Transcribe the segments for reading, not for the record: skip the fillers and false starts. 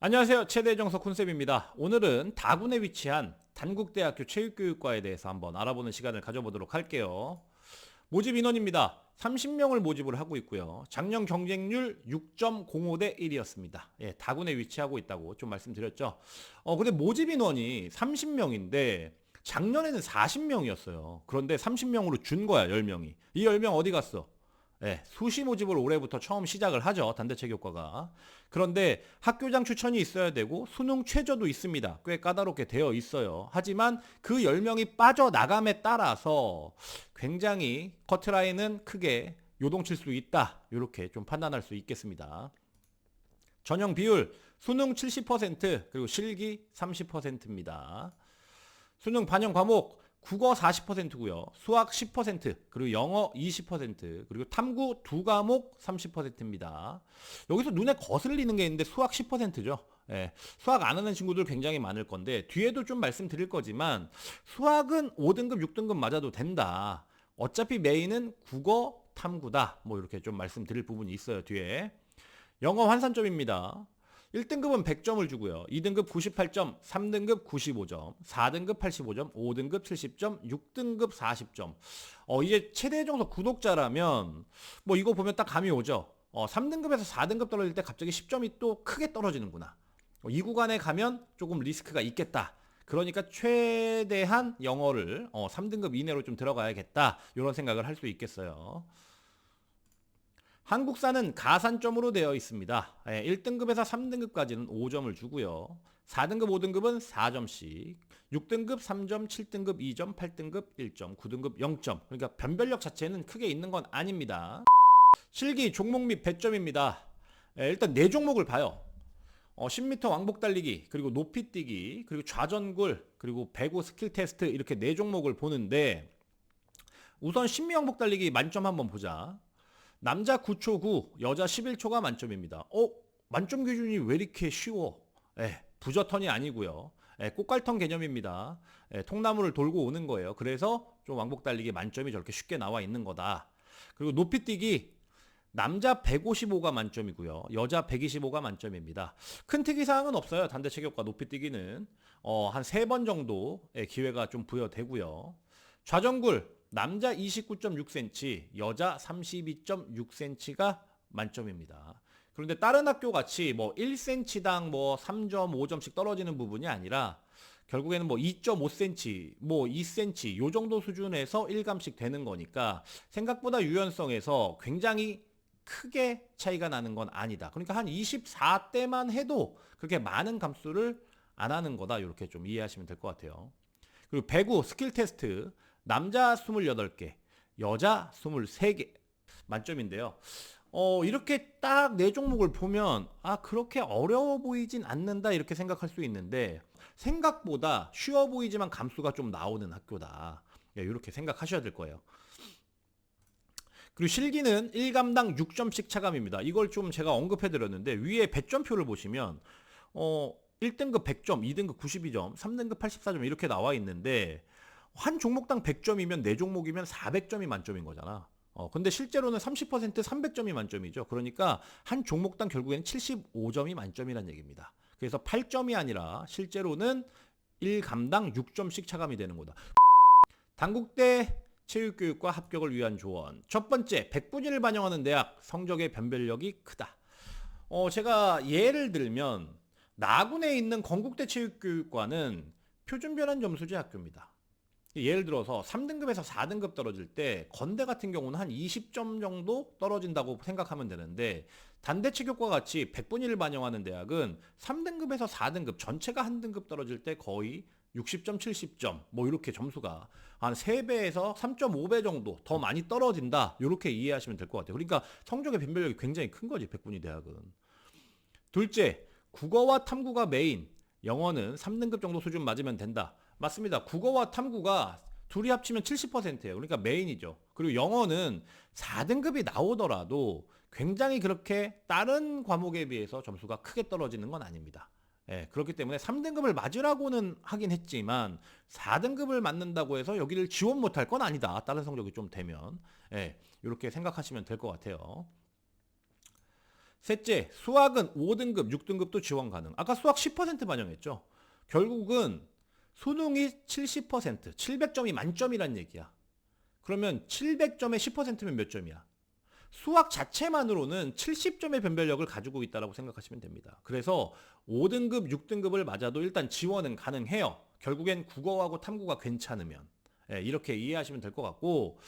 안녕하세요. 최대정석 콘셉입니다. 오늘은 다군에 위치한 단국대학교 체육교육과에 대해서 한번 알아보는 시간을 가져보도록 할게요. 모집 인원입니다. 30명을 모집을 하고 있고요. 작년 경쟁률 6.05대 1이었습니다. 예, 다군에 위치하고 있다고 좀 말씀드렸죠. 근데 모집 인원이 30명인데 작년에는 40명이었어요. 그런데 30명으로 준 거야, 10명이. 이 10명 어디 갔어? 네, 수시 모집을 올해부터 처음 시작을 하죠. 단대체육과가. 그런데 학교장 추천이 있어야 되고 수능 최저도 있습니다. 꽤 까다롭게 되어 있어요. 하지만 그 10명이 빠져나감에 따라서 굉장히 커트라인은 크게 요동칠 수 있다. 이렇게 좀 판단할 수 있겠습니다. 전형 비율 수능 70% 그리고 실기 30%입니다. 수능 반영 과목 국어 40%고요. 수학 10%, 그리고 영어 20%, 그리고 탐구 두 과목 30%입니다. 여기서 눈에 거슬리는 게 있는데 수학 10%죠. 예, 수학 안 하는 친구들 굉장히 많을 건데 뒤에도 좀 말씀드릴 거지만 수학은 5등급, 6등급 맞아도 된다. 어차피 메인은 국어, 탐구다. 뭐 이렇게 좀 말씀드릴 부분이 있어요. 뒤에. 영어 환산점입니다. 1등급은 100점을 주고요. 2등급 98점, 3등급 95점, 4등급 85점, 5등급 70점, 6등급 40점. 이게 최대정석 구독자라면 뭐 이거 보면 딱 감이 오죠. 3등급에서 4등급 떨어질 때 갑자기 10점이 또 크게 떨어지는구나. 이 구간에 가면 조금 리스크가 있겠다. 그러니까 최대한 영어를 3등급 이내로 좀 들어가야겠다. 이런 생각을 할 수 있겠어요. 한국사는 가산점으로 되어 있습니다. 1등급에서 3등급까지는 5점을 주고요. 4등급, 5등급은 4점씩, 6등급 3점, 7등급 2점, 8등급 1점, 9등급 0점. 그러니까 변별력 자체는 크게 있는 건 아닙니다. 실기 종목 및 배점입니다. 일단 4종목을 봐요. 10m 왕복 달리기, 그리고 높이 뛰기, 그리고 좌전굴, 그리고 배구 스킬 테스트 이렇게 4종목을 보는데 우선 10m 왕복 달리기 만점 한번 보자. 남자 9초 9, 여자 11초가 만점입니다. 만점 기준이 왜 이렇게 쉬워? 부저턴이 아니고요. 꽃갈턴 개념입니다. 통나무를 돌고 오는 거예요. 그래서 좀 왕복 달리기 만점이 저렇게 쉽게 나와 있는 거다. 그리고 높이 뛰기 남자 155가 만점이고요. 여자 125가 만점입니다. 큰 특이사항은 없어요. 단대체육과 높이 뛰기는 한 3번 정도의 기회가 좀 부여되고요. 좌전굴 남자 29.6cm, 여자 32.6cm가 만점입니다. 그런데 다른 학교 같이 뭐 1cm당 뭐 3.5점씩 떨어지는 부분이 아니라 결국에는 뭐 2.5cm, 뭐 2cm 요 정도 수준에서 1감씩 되는 거니까 생각보다 유연성에서 굉장히 크게 차이가 나는 건 아니다. 그러니까 한 24대만 해도 그렇게 많은 감수를 안 하는 거다. 이렇게 좀 이해하시면 될 것 같아요. 그리고 배구 스킬 테스트 남자 28개, 여자 23개 만점인데요. 이렇게 딱 4종목을 보면 그렇게 어려워 보이진 않는다 이렇게 생각할 수 있는데 생각보다 쉬워 보이지만 감수가 좀 나오는 학교다. 이렇게 생각하셔야 될 거예요. 그리고 실기는 1감당 6점씩 차감입니다. 이걸 좀 제가 언급해 드렸는데 위에 배점표를 보시면 1등급 100점, 2등급 92점, 3등급 84점 이렇게 나와 있는데 한 종목당 100점이면 4종목이면 400점이 만점인 거잖아. 근데 실제로는 30% 300점이 만점이죠. 그러니까 한 종목당 결국에는 75점이 만점이라는 얘기입니다. 그래서 8점이 아니라 실제로는 1감당 6점씩 차감이 되는 거다. 단국대 체육교육과 합격을 위한 조언. 첫 번째, 100분위 1을 반영하는 대학, 성적의 변별력이 크다. 제가 예를 들면 나군에 있는 건국대 체육교육과는 표준변환 점수제 학교입니다. 예를 들어서 3등급에서 4등급 떨어질 때 건대 같은 경우는 한 20점 정도 떨어진다고 생각하면 되는데 단대체육과 같이 100분위 1을 반영하는 대학은 3등급에서 4등급 전체가 한 등급 떨어질 때 거의 60점, 70점 뭐 이렇게 점수가 한 3배에서 3.5배 정도 더 많이 떨어진다 이렇게 이해하시면 될 것 같아요. 그러니까 성적의 변별력이 굉장히 큰 거지 100분위 대학은. 둘째, 국어와 탐구가 메인, 영어는 3등급 정도 수준 맞으면 된다. 맞습니다. 국어와 탐구가 둘이 합치면 70%예요. 그러니까 메인이죠. 그리고 영어는 4등급이 나오더라도 굉장히 그렇게 다른 과목에 비해서 점수가 크게 떨어지는 건 아닙니다. 그렇기 때문에 3등급을 맞으라고는 하긴 했지만 4등급을 맞는다고 해서 여기를 지원 못할 건 아니다. 다른 성적이 좀 되면. 이렇게 생각하시면 될 것 같아요. 셋째, 수학은 5등급, 6등급도 지원 가능. 아까 수학 10% 반영했죠. 결국은 수능이 70%, 700점이 만점이란 얘기야. 그러면 700점에 10%면 몇 점이야? 수학 자체만으로는 70점의 변별력을 가지고 있다고 생각하시면 됩니다. 그래서 5등급, 6등급을 맞아도 일단 지원은 가능해요. 결국엔 국어하고 탐구가 괜찮으면. 이렇게 이해하시면 될 것 같고,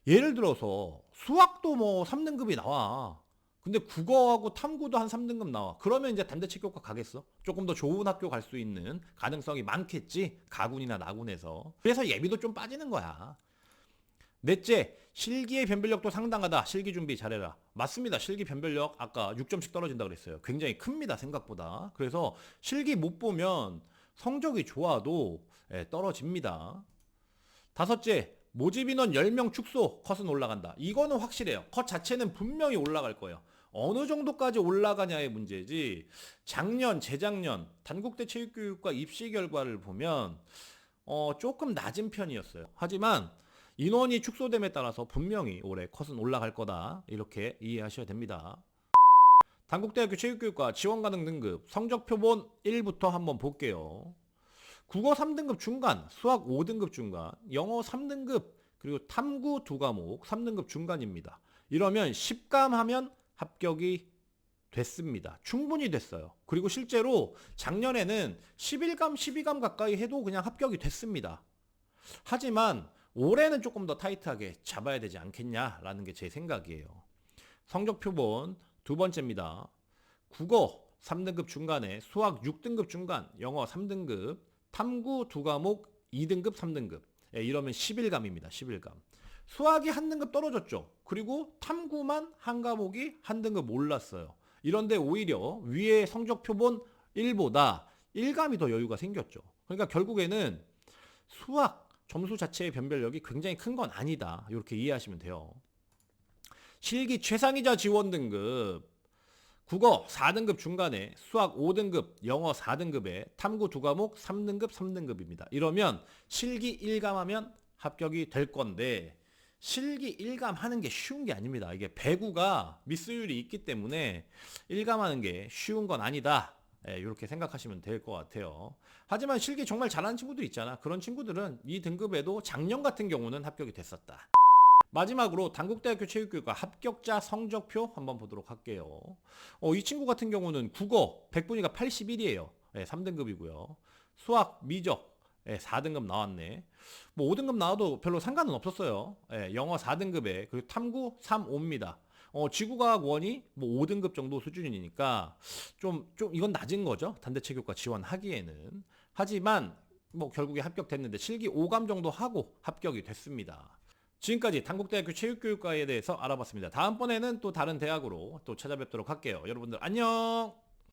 예를 들어서 수학도 뭐 3등급이 나와. 근데 국어하고 탐구도 한 3등급 나와. 그러면 이제 단대체교과 가겠어? 조금 더 좋은 학교 갈 수 있는 가능성이 많겠지? 가군이나 나군에서. 그래서 예비도 좀 빠지는 거야. 넷째, 실기의 변별력도 상당하다. 실기 준비 잘해라. 맞습니다. 실기 변별력 아까 6점씩 떨어진다 그랬어요. 굉장히 큽니다. 생각보다. 그래서 실기 못 보면 성적이 좋아도 떨어집니다. 다섯째, 모집 인원 10명 축소, 컷은 올라간다. 이거는 확실해요. 컷 자체는 분명히 올라갈 거예요. 어느 정도까지 올라가냐의 문제지, 작년, 재작년 단국대 체육교육과 입시 결과를 보면 조금 낮은 편이었어요. 하지만 인원이 축소됨에 따라서 분명히 올해 컷은 올라갈 거다. 이렇게 이해하셔야 됩니다. 단국대학교 체육교육과 지원 가능 등급 성적 표본 1부터 한번 볼게요. 국어 3등급 중간, 수학 5등급 중간, 영어 3등급, 그리고 탐구 2과목 3등급 중간입니다. 이러면 10감 하면 합격이 됐습니다. 충분히 됐어요. 그리고 실제로 작년에는 11감, 12감 가까이 해도 그냥 합격이 됐습니다. 하지만 올해는 조금 더 타이트하게 잡아야 되지 않겠냐라는 게 제 생각이에요. 성적 표본 두 번째입니다. 국어 3등급 중간에 수학 6등급 중간, 영어 3등급, 탐구 2과목 2등급, 3등급. 이러면 11감입니다. 11감. 수학이 한 등급 떨어졌죠. 그리고 탐구만 한 과목이 한 등급 올랐어요. 이런데 오히려 위에 성적 표본 1보다 1감이 더 여유가 생겼죠. 그러니까 결국에는 수학 점수 자체의 변별력이 굉장히 큰 건 아니다. 이렇게 이해하시면 돼요. 실기 최상위자 지원 등급 국어 4등급 중간에 수학 5등급, 영어 4등급에 탐구 2과목 3등급, 3등급입니다. 이러면 실기 1감 하면 합격이 될 건데, 실기 1감 하는 게 쉬운 게 아닙니다. 이게 배구가 미스율이 있기 때문에 1감 하는 게 쉬운 건 아니다. 이렇게 생각하시면 될 것 같아요. 하지만 실기 정말 잘하는 친구들 있잖아. 그런 친구들은 이 등급에도 작년 같은 경우는 합격이 됐었다. 마지막으로 단국대학교 체육교육과 합격자 성적표 한번 보도록 할게요. 이 친구 같은 경우는 국어 100분위가 81이에요. 3등급이고요. 수학, 미적 4등급 나왔네. 뭐 5등급 나와도 별로 상관은 없었어요. 영어 4등급에 그리고 탐구 3, 5입니다. 지구과학 원이 뭐 5등급 정도 수준이니까 좀 이건 낮은 거죠. 단대체교과 지원하기에는. 하지만 뭐 결국에 합격됐는데 실기 5감 정도 하고 합격이 됐습니다. 지금까지 단국대학교 체육교육과에 대해서 알아봤습니다. 다음번에는 또 다른 대학으로 또 찾아뵙도록 할게요. 여러분들 안녕!